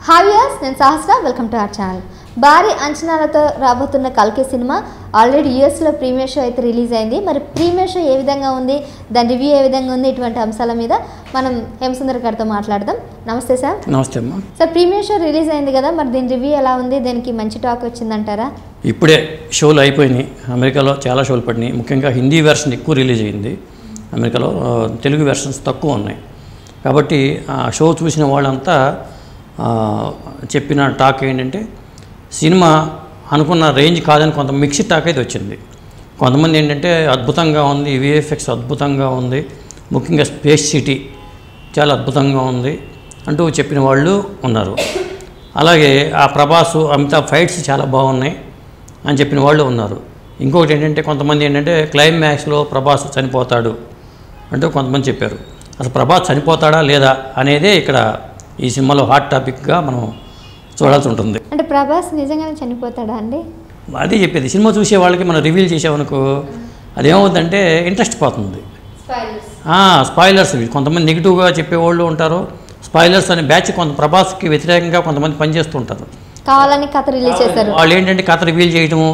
Hi viewers, నేను Sahasra. Welcome to our channel. భారీ అంచనాలతో రాబోతున్న కల్కి సినిమా ఆల్రెడీ యూఎస్లో ప్రీమియర్ షో అయితే రిలీజ్ అయింది. మరి ప్రీమియర్ షో ఏ విధంగా ఉంది, దాని రివ్యూ ఏ విధంగా ఉంది, ఇటువంటి అంశాల మీద మనం హేమసుందర్ గారితో మాట్లాడదాం. నమస్తే సార్. నమస్తే అమ్మా. సార్, ప్రీమియర్ షో రిలీజ్ అయింది కదా, మరి దీని రివ్యూ ఎలా ఉంది? దానికి మంచి టాక్ వచ్చిందంటారా? ఇప్పుడే షోలు అయిపోయినాయి. అమెరికాలో చాలా షోలు పడినాయి. ముఖ్యంగా హిందీ వెర్షన్ ఎక్కువ రిలీజ్ అయింది. అమెరికాలో తెలుగు వెర్షన్స్ తక్కువ ఉన్నాయి. కాబట్టి ఆ షో చూసిన వాళ్ళంతా చెప్పిన టాక్ ఏంటంటే సినిమా అనుకున్న రేంజ్ కాదని కొంత మిక్స్డ్ టాక్ అయితే వచ్చింది. కొంతమంది ఏంటంటే అద్భుతంగా ఉంది, విఎఫ్ఎక్స్ అద్భుతంగా ఉంది, ముఖ్యంగా స్పేస్ సిటీ చాలా అద్భుతంగా ఉంది అంటూ చెప్పిన వాళ్ళు ఉన్నారు. అలాగే ఆ ప్రభాస్ అమితాబ్ ఫైట్స్ చాలా బాగున్నాయి అని చెప్పిన వాళ్ళు ఉన్నారు. ఇంకొకటి ఏంటంటే కొంతమంది ఏంటంటే క్లైమాక్స్లో ప్రభాస్ చనిపోతాడు అంటూ కొంతమంది చెప్పారు. అసలు ప్రభాస్ చనిపోతాడా లేదా అనేదే ఇక్కడ ఈ సినిమాలో హాట్ టాపిక్గా మనం చూడాల్సి ఉంటుంది. అంటే ప్రభాస్ నిజంగానే చనిపోతాడా అండి? అదే చెప్పేది. సినిమా చూసే వాళ్ళకి మనం రివీల్ చేసామనుకో అదేమవుతుందంటే ఇంట్రెస్ట్ పోతుంది. స్పాయిలర్స్ కొంతమంది నెగిటివ్గా చెప్పేవాళ్ళు ఉంటారు. స్పాయిలర్స్ అనే బ్యాచ్ కొంత ప్రభాస్కి వ్యతిరేకంగా కొంతమంది పనిచేస్తుంటారు. కావాలని కథ రిలీజ్ చేశారు. వాళ్ళు ఏంటంటే కథ రివీల్ చేయటము,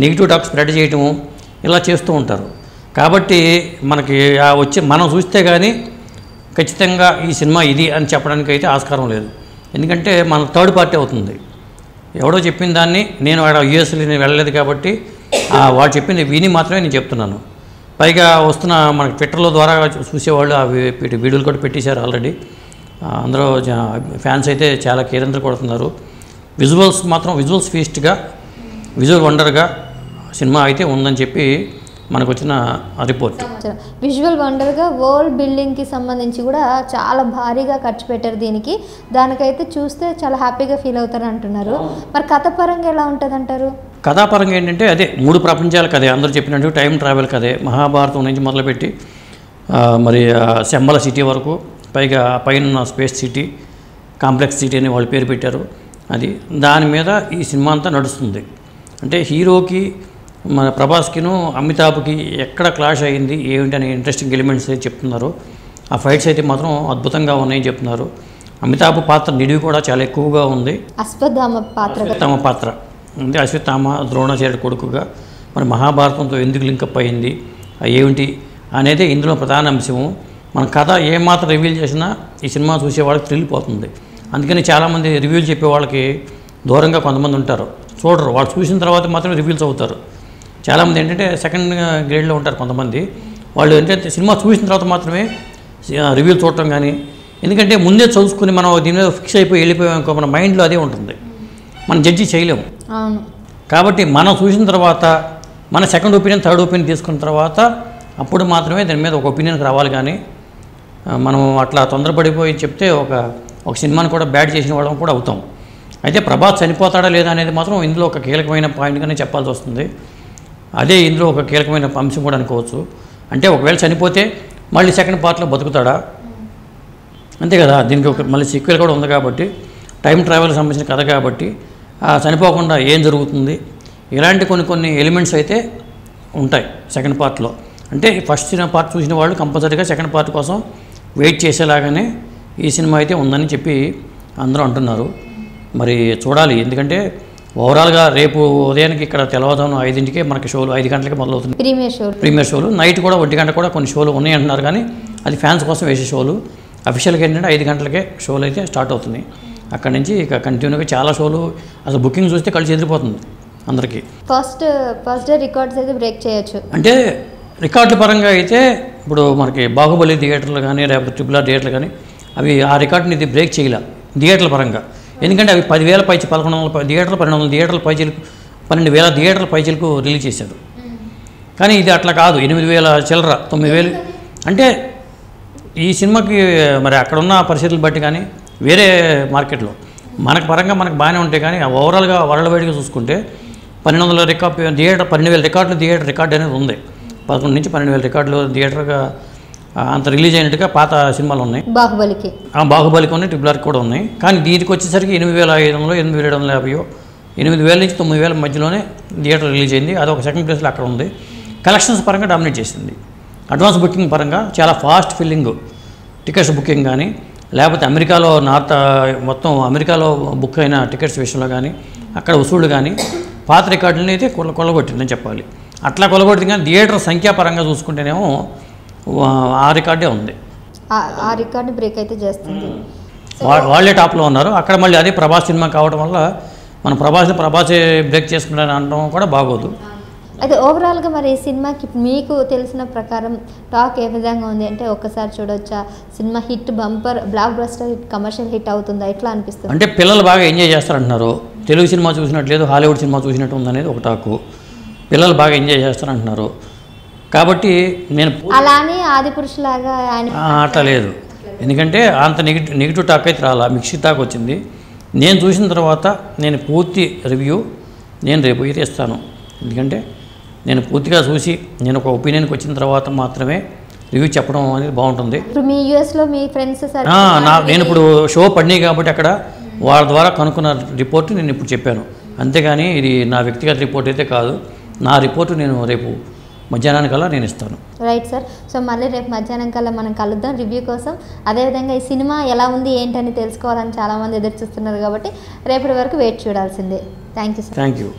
నెగిటివ్ టాక్ స్ప్రెడ్ చేయటము ఇలా చేస్తూ ఉంటారు. కాబట్టి మనకి వచ్చి మనం చూస్తే కానీ ఖచ్చితంగా ఈ సినిమా ఇది అని చెప్పడానికి అయితే ఆస్కారం లేదు. ఎందుకంటే మన థర్డ్ పార్టీ అవుతుంది. ఎవడో చెప్పిన దాన్ని నేను యూఎస్లో నేను వెళ్ళలేదు కాబట్టి వాడు చెప్పింది విని మాత్రమే నేను చెప్తున్నాను. పైగా వస్తున్న మనకి ట్విట్టర్లో ద్వారా చూసేవాళ్ళు ఆ వీడియోలు కూడా పెట్టేశారు ఆల్రెడీ. అందరూ ఫ్యాన్స్ అయితే చాలా కేరింతలు కొడుతున్నారు. విజువల్స్ మాత్రం విజువల్స్ ఫీస్ట్గా, విజువల్ వండర్గా సినిమా అయితే ఉందని చెప్పి మనకు వచ్చిన రిపోర్ట్. విజువల్ వండర్గా వరల్డ్ బిల్డింగ్కి సంబంధించి కూడా చాలా భారీగా ఖర్చు పెట్టారు దీనికి. దానికైతే చూస్తే చాలా హ్యాపీగా ఫీల్ అవుతారు అంటున్నారు. మరి కథపరంగా ఎలా ఉంటుంది అంటారు? కథాపరంగా ఏంటంటే అదే 3 ప్రపంచాల కథే. అందరూ చెప్పినట్టు టైం ట్రావెల్ కథే. మహాభారతం నుంచి మొదలుపెట్టి మరి శంబల సిటీ వరకు, పైగా పైన స్పేస్ సిటీ, కాంప్లెక్స్ సిటీ అని వాళ్ళు పేరు పెట్టారు. అది దాని మీద ఈ సినిమా అంతా నడుస్తుంది. అంటే హీరోకి మన ప్రభాస్కిను అమితాబ్కి ఎక్కడ క్లాష్ అయ్యింది ఏమిటి అనే ఇంట్రెస్టింగ్ ఎలిమెంట్స్ అయితే చెప్తున్నారు. ఆ ఫైట్స్ అయితే మాత్రం అద్భుతంగా ఉన్నాయని చెప్తున్నారు. అమితాబ్ పాత్ర నిడివి కూడా చాలా ఎక్కువగా ఉంది. అశ్వత్థామ పాత్ర అంటే అశ్వత్థామ ద్రోణాచార్యుడి కొడుకుగా మరి మహాభారతంతో ఎందుకు లింకప్ అయ్యింది ఏమిటి అనేది ఇందులో ప్రధాన అంశము. మన కథ ఏమాత్రం రివీల్ చేసినా ఈ సినిమా చూసే వాళ్ళకి థ్రిల్ పోతుంది. అందుకని చాలామంది రివ్యూలు చెప్పే వాళ్ళకి దూరంగా కొంతమంది ఉంటారు, చూడరు. వాళ్ళు చూసిన తర్వాత మాత్రం రివ్యూల్స్ అవుతారు. చాలామంది ఏంటంటే సెకండ్ గ్రేడ్లో ఉంటారు కొంతమంది. వాళ్ళు ఏంటంటే సినిమా చూసిన తర్వాత మాత్రమే రివ్యూలు చూడటం కానీ, ఎందుకంటే ముందే చదువుకుని మనం దీని మీద ఫిక్స్ అయిపోయి వెళ్ళిపోయామనుకో మన మైండ్లో అదే ఉంటుంది, మనం జడ్జి చేయలేము. కాబట్టి మనం చూసిన తర్వాత మన సెకండ్ ఒపీనియన్, థర్డ్ ఒపీనియన్ తీసుకున్న తర్వాత అప్పుడు మాత్రమే దాని మీద ఒక ఒపీనియన్కి రావాలి. కానీ మనం అట్లా తొందరపడిపోయి చెప్తే ఒక సినిమాని కూడా బ్యాడ్ చేసిన వాళ్ళం కూడా అవుతాం. అయితే ప్రభాస్ చనిపోతాడా లేదా అనేది మాత్రం ఇందులో ఒక కీలకమైన పాయింట్గానే చెప్పాల్సి వస్తుంది. అదే ఇందులో ఒక కీలకమైన అంశం కూడా అనుకోవచ్చు. అంటే ఒకవేళ చనిపోతే మళ్ళీ సెకండ్ పార్ట్లో బతుకుతాడా, అంతే కదా. దీనికి ఒక మళ్ళీ సీక్వెల్ కూడా ఉంది కాబట్టి, టైం ట్రావెల్కి సంబంధించిన కథ కాబట్టి చనిపోకుండా ఏం జరుగుతుంది, ఇలాంటి కొన్ని ఎలిమెంట్స్ అయితే ఉంటాయి సెకండ్ పార్ట్లో. అంటే ఫస్ట్ పార్ట్ చూసిన వాళ్ళు కంపల్సరీగా సెకండ్ పార్ట్ కోసం వెయిట్ చేసేలాగానే ఈ సినిమా అయితే ఉందని చెప్పి అందరూ అంటున్నారు. మరి చూడాలి. ఎందుకంటే ఓవరాల్గా రేపు ఉదయానికి ఇక్కడ తెల్లవారుజామున 5ంటికే మనకి షోలు 5 గంటలకి మొదలవుతుంది ప్రీమియర్ షోలు. నైట్ కూడా 1 గంట కూడా కొన్ని షోలు ఉన్నాయి అంటున్నారు. కానీ అది ఫ్యాన్స్ కోసం వేసే షోలు. అఫీషియల్గా ఏంటంటే 5 గంటలకే షోలు అయితే స్టార్ట్ అవుతున్నాయి. అక్కడి నుంచి ఇక కంటిన్యూగా చాలా షోలు. అసలు బుకింగ్ చూస్తే కలిసి ఎదిరిపోతుంది అందరికీ. ఫస్ట్ డే రికార్డ్స్ అయితే బ్రేక్ చేయొచ్చు. అంటే రికార్డుల పరంగా అయితే ఇప్పుడు మనకి బాహుబలి థియేటర్లు కానీ లేకపోతే RRR థియేటర్లు కానీ అవి ఆ రికార్డుని ఇది బ్రేక్ చేయలే థియేటర్ల పరంగా. ఎందుకంటే అవి 10,000 పైచి 1,100 థియేటర్లు, 1,200 థియేటర్ల పైచీలకు, 12,000 థియేటర్ల పైచీలకు రిలీజ్ చేశారు. కానీ ఇది అట్లా కాదు. 8,000 చిల్లర, 9,000. అంటే ఈ సినిమాకి మరి అక్కడున్న పరిస్థితులు బట్టి కానీ వేరే మార్కెట్లో మనకు పరంగా మనకు బాగానే ఉంటాయి. కానీ ఓవరాల్గా వరల్డ్ వైడ్గా చూసుకుంటే 1,200 థియేటర్, 12,000 రికార్డులు థియేటర్ రికార్డు అనేది ఉంది. 11 నుంచి 12,000 రికార్డులు థియేటర్గా అంత రిలీజ్ అయినట్టుగా పాత సినిమాలు ఉన్నాయి. బాహుబలికి ఉన్నాయి, RRRకి కూడా ఉన్నాయి. కానీ దీనికి వచ్చేసరికి 8,500, 8,750, 8,000 నుంచి 9,000 మధ్యలోనే థియేటర్ రిలీజ్ అయింది. అది ఒక సెకండ్ ప్లేస్లో అక్కడ ఉంది. కలెక్షన్స్ పరంగా డామినేట్ చేసింది. అడ్వాన్స్ బుకింగ్ పరంగా చాలా ఫాస్ట్ ఫిల్లింగ్ టికెట్స్ బుకింగ్ కానీ లేకపోతే అమెరికాలో మొత్తం అమెరికాలో బుక్ అయిన టికెట్స్ విషయంలో కానీ అక్కడ వసూళ్ళు కానీ పాత రికార్డులని అయితే కొల్లగొట్టిందని చెప్పాలి. అట్లా కొల్లగొట్టింది కానీ థియేటర్ సంఖ్యాపరంగా చూసుకుంటేనేమో ఆ రికార్డే ఉంది. ఆ రికార్డు బ్రేక్ అయితే చేస్తుంది. వాళ్ళే టాప్లో ఉన్నారు. అక్కడ మళ్ళీ అదే ప్రభాస్ సినిమా కావడం వల్ల మన ప్రభాసే బ్రేక్ చేసుకుంటారని అనడం కూడా బాగోదు. అయితే ఓవరాల్గా మరి ఈ సినిమాకి మీకు తెలిసిన ప్రకారం టాక్ ఏ విధంగా ఉంది అంటే ఒక్కసారి చూడొచ్చా, సినిమా hit, bumper, blockbuster hit, commercial hit అవుతుందా, ఎట్లా అనిపిస్తుంది? అంటే పిల్లలు బాగా ఎంజాయ్ చేస్తారంటున్నారు. తెలుగు సినిమా చూసినట్లేదు, హాలీవుడ్ సినిమా చూసినట్టు ఉందనేది ఒక టాకు. పిల్లలు బాగా ఎంజాయ్ చేస్తారంటున్నారు. కాబట్టి నేను అలానే ఆదిపురుషులాగా ఆయన అట్లా లేదు. ఎందుకంటే అంత నెగిటివ్ టాక్ అయితే రాలా, మిక్సీ టాక్ వచ్చింది. నేను చూసిన తర్వాత నేను పూర్తి రివ్యూ నేను రేపు అయితే ఇస్తాను. ఎందుకంటే నేను పూర్తిగా చూసి నేను ఒక ఒపీనియన్కి వచ్చిన తర్వాత మాత్రమే రివ్యూ చెప్పడం అనేది బాగుంటుంది. ఇప్పుడు మీ యూఎస్లో మీ ఫ్రెండ్స్ నేను ఇప్పుడు షో పడినాయి కాబట్టి అక్కడ వాళ్ళ ద్వారా కనుక్కున్న రిపోర్టు నేను ఇప్పుడు చెప్పాను. అంతేగాని ఇది నా వ్యక్తిగత రిపోర్ట్ అయితే కాదు. నా రిపోర్టు నేను రేపు మధ్యాహ్నానికల్లా నేను ఇస్తాను. Right sir. సో మళ్ళీ రేపు మధ్యాహ్నం కల్లా మనం కలుద్దాం రివ్యూ కోసం. అదేవిధంగా ఈ సినిమా ఎలా ఉంది ఏంటని తెలుసుకోవాలని చాలామంది ఎదురు చూస్తున్నారు కాబట్టి రేపటి వరకు వెయిట్ చూడాల్సిందే. Thank you sir. Thank you.